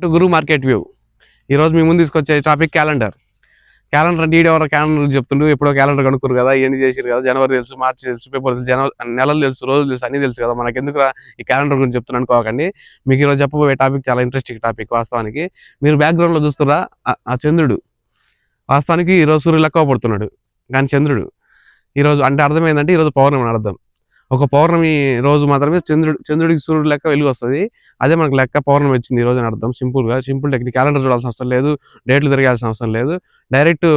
To Guru market view. ఈరోజు మీ ముందు తీసుకొచ్చే టాపిక్ క్యాలెండర్. క్యాలెండర్ అంటే ఈడెవరో క్యాలెండర్ చెప్తుండు, ఎప్పుడో క్యాలెండర్ కనుక్కురు కదా, ఇవన్నీ చేసిరు కదా, జనవరి తెలుసు, మార్చి తెలుసు, ఫిబ్రవరి తెలుసు, నెలలు తెలుసు, రోజులు తెలుసు, అన్నీ తెలుసు కదా, మనకి ఎందుకు ఈ క్యాలెండర్ గురించి చెప్తున్నాను అనుకోకండి. మీకు ఈరోజు చెప్పబోయే టాపిక్ చాలా ఇంట్రెస్టింగ్ టాపిక్. వాస్తవానికి మీరు బ్యాక్గ్రౌండ్లో చూస్తురా ఆ చంద్రుడు, వాస్తవానికి ఈరోజు సూర్యుడు లెక్క పడుతున్నాడు, కానీ చంద్రుడు ఈరోజు అంటే అర్థమైందంటే ఈరోజు పౌర్ణమి అని అర్థం. ఒక పౌర్ణమి రోజు మాత్రమే చంద్రుడికి సూర్యుడు లెక్క వెలుగు వస్తుంది. అదే మనకు లెక్క పౌర్ణమి వచ్చింది ఈ రోజు అని అర్థం. Simple technique. క్యాలెండర్ చూడాల్సిన అవసరం లేదు, డేట్లు తిరగాల్సిన అవసరం లేదు. డైరెక్ట్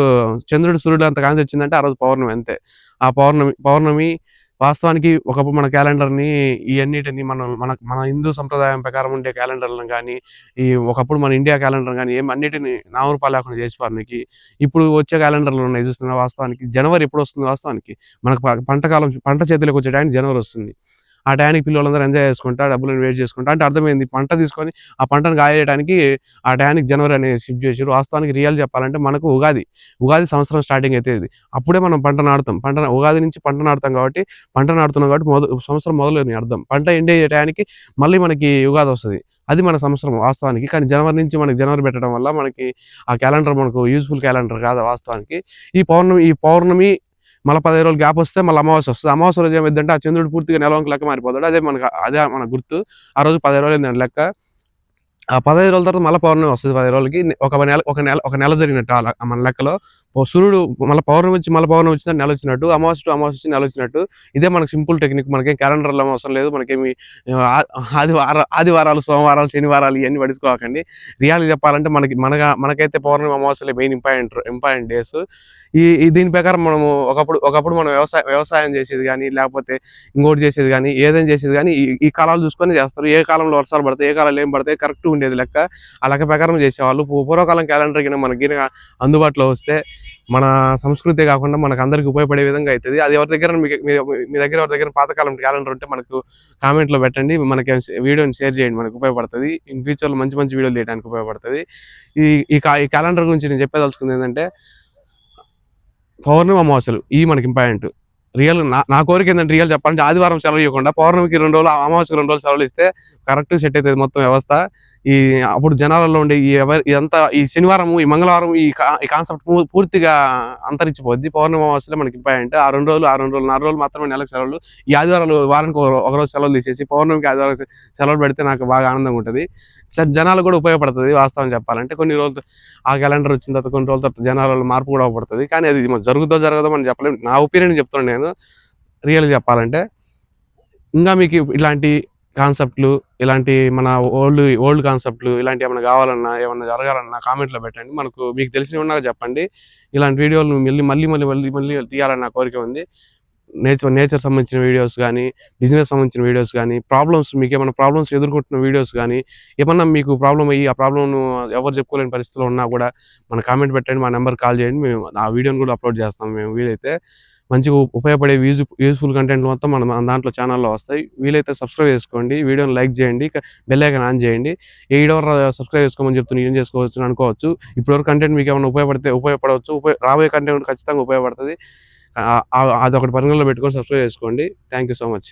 చంద్రుడు సూర్యుడు అంత కాంతి వచ్చిందంటే ఆ రోజు పౌర్ణమి అంతే. ఆ పౌర్ణమి వాస్తవానికి ఒకప్పుడు మన క్యాలెండర్ని ఇవన్నిటిని మన హిందూ సంప్రదాయం ప్రకారం ఉండే క్యాలెండర్లను కానీ, ఒకప్పుడు మన ఇండియా క్యాలెండర్ కానీ అన్నిటిని నామరూపాలు లేకుండా చేసిపారు. మీకు ఇప్పుడు వచ్చే క్యాలెండర్లు ఉన్నాయి చూస్తున్నా. వాస్తవానికి జనవరి ఎప్పుడు వస్తుంది, వాస్తవానికి మనకు పంట చేతిలోకి వచ్చే టైంకి జనవరి వస్తుంది. ఆ టైంకి పిల్లలందరూ ఎంజాయ్ చేసుకుంటా, డబ్బులను వేస్ట్ చేసుకుంటా, అంటే అర్థమైంది పంట తీసుకొని ఆ పంటను కాయడానికి ఆ టైంకి జనవరి అనేది షిఫ్ట్ చేసారు. వాస్తవానికి రియల్ చెప్పాలంటే మనకు ఉగాది సంవత్సరం స్టార్టింగ్ అయితే ఇది. అప్పుడే మనం పంట నాటుతాం. ఉగాది నుంచి పంట నాటుతాం కాబట్టి సంవత్సరం మొదలని అర్థం. పంట ఎండ్ అయ్యే టైంకి మళ్ళీ మనకి ఉగాది వస్తుంది. అది మన సంవత్సరం వాస్తవానికి. కానీ జనవరి నుంచి మనకి జనవరి పెట్టడం వల్ల మనకి ఆ క్యాలెండర్ మనకు యూజ్ఫుల్ క్యాలెండర్ కాదు వాస్తవానికి. ఈ పౌర్ణమి మళ్ళీ 15 రోజులు గ్యాప్ వస్తే మళ్ళీ అమావాస్య వస్తుంది. అమావాస్య రోజు ఏమైందంటే ఆ చంద్రుడు పూర్తిగా నెలవంక లెక్క మారిపోతాడు. అదే మన గుర్తు. ఆ రోజు 15 రోజులు ఏంటంటే లెక్క. ఆ 15 రోజుల తర్వాత మళ్ళీ పౌర్ణమి వస్తుంది. 15 రోజులకి ఒక నెల జరిగినట్టు మన లెక్కలో. సూర్యుడు మళ్ళీ పౌర్ణమి వచ్చి మళ్ళీ పౌర్ణమి వచ్చిందని నెల వచ్చినట్టు, అమావాస్య టు అమావాస్య వచ్చి నెల వచ్చినట్టు. ఇదే మనకు సింపుల్ టెక్నిక్. మనకేం క్యాలెండర్లో అవసరం లేదు. మనకేమి ఆదివారాలు, సోమవారాలు, శనివారాలు ఇవన్నీ పడుకోకండి. రియాలిటీ చెప్పాలంటే మనకైతే పౌర్ణమి, అమావాస్యలే మెయిన్ ఇంపార్టెంట్ డేస్. దీని ప్రకారం ఒకప్పుడు మనం వ్యవసాయం చేసేది కానీ, లేకపోతే ఇంకోటి చేసేది కానీ, ఏదైనా చేసేది కానీ ఈ కాలాలు చూసుకొని చేస్తారు. ఏ కాలంలో వర్షాలు పడతాయి, ఏ కాలంలో ఏం పడతాయి కరెక్ట్ ఉండేది లెక్క. ఆ లెక్క ప్రకారం చేసేవాళ్ళు. పూర్వకాలం క్యాలెండర్ కింద మనకి అందుబాటులో వస్తే మన సంస్కృతి కాకుండా మనకు అందరికి ఉపయోగపడే విధంగా అవుతుంది. అది మీ దగ్గర ఎవరి దగ్గర పాతకాలం క్యాలెండర్ ఉంటే మనకు కామెంట్లో పెట్టండి. మనకి వీడియోని షేర్ చేయండి, మనకు ఉపయోగపడుతుంది. ఇన్ ఫ్యూచర్లో మంచి వీడియోలు తీయడానికి ఉపయోగపడుతుంది. ఈ క్యాలెండర్ గురించి నేను చెప్పదలుచుకుంది ఏంటంటే పౌర్ణమి, అమావాస్యలు ఇవి మనకి ఇంపార్టెంట్. నా కోరిక ఏంటంటే రియల్ చెప్పాలంటే ఆదివారం సెలవు ఇవ్వకుండా పౌర్ణమికి 2 రోజులు, అమావాస్యకి 2 రోజులు సెలవులు ఇస్తే కరెక్ట్ సెట్ అవుతుంది మొత్తం వ్యవస్థ. అప్పుడు జనాలలో ఉండే ఇదంతా ఈ శనివారం, ఈ మంగళవారం ఈ కాన్సెప్ట్ పూర్తిగా అంతరించిపోద్ది. పౌర్ణమి, అమావాస్యలే మనకి ఇంపార్టెంట్. ఆ 2 రోజులు 4 రోజులు మాత్రమే నెలకు సెలవులు. ఈ ఆదివారాలు వారానికి ఒక రోజు సెలవులు తీసేసి పౌర్ణమికి ఆదివారం సెలవులు పెడితే నాకు బాగా ఆనందంగా ఉంటుంది. జనాలు కూడా ఉపయోగపడుతుంది. వాస్తవం చెప్పాలంటే కొన్ని రోజులు ఆ క్యాలెండర్ వచ్చిన తర్వాత కొన్ని రోజుల తర్వాత జనాలలో మార్పు కూడా అవపడుతుంది. కానీ అది జరుగుతుందో జరగదో మనం చెప్పలేము. నా ఒపీనియన్ చెప్తున్నాను నేను రియల్గా చెప్పాలంటే. ఇంకా మీకు ఇలాంటి కాన్సెప్ట్లు, ఇలాంటి మన ఓల్డ్ కాన్సెప్ట్లు ఇలాంటివి ఏమైనా కావాలన్నా, ఏమన్నా జరగాలన్నా కామెంట్లో పెట్టండి. మీకు తెలిసినవి ఉన్నాక చెప్పండి. ఇలాంటి వీడియోలు మళ్ళీ తీయాలని నా కోరిక ఉంది. నేచర్ సంబంధించిన వీడియోస్ కానీ, బిజినెస్ సంబంధించిన వీడియోస్ కానీ, మీకు ఏమైనా ప్రాబ్లమ్స్ ఎదుర్కొంటున్న వీడియోస్ కానీ, ఏమన్నా మీకు ప్రాబ్లం అయ్యి ఆ ప్రాబ్లంను ఎవరు చెప్పుకోలేని పరిస్థితిలో ఉన్నా కూడా మన కామెంట్ పెట్టండి, మా నెంబర్ కాల్ చేయండి. మేము ఆ వీడియోని కూడా అప్లోడ్ చేస్తాం. మేము వీలైతే మంచిగా ఉపయోగపడే యూజ్ఫుల్ కంటెంట్ మొత్తం మన దాంట్లో ఛానల్లో వస్తాయి. వీలైతే సబ్స్క్రైబ్ చేసుకోండి, వీడియోని లైక్ చేయండి, బెల్ ఐకాన్ ఆన్ చేయండి. ఎవరు సబ్స్క్రైబ్ చేసుకోమని చెప్తున్నా ఏం చేసుకోవచ్చు అనుకోవచ్చు. ఇప్పటివరకు కంటెంట్ మీకు ఏమైనా ఉపయోగపడవచ్చు. రాబోయే కంటెంట్ ఖచ్చితంగా ఉపయోగపడుతుంది. అదొకటి పరిగణలో పెట్టుకొని సబ్స్క్రైబ్ చేసుకోండి. Thank you so much.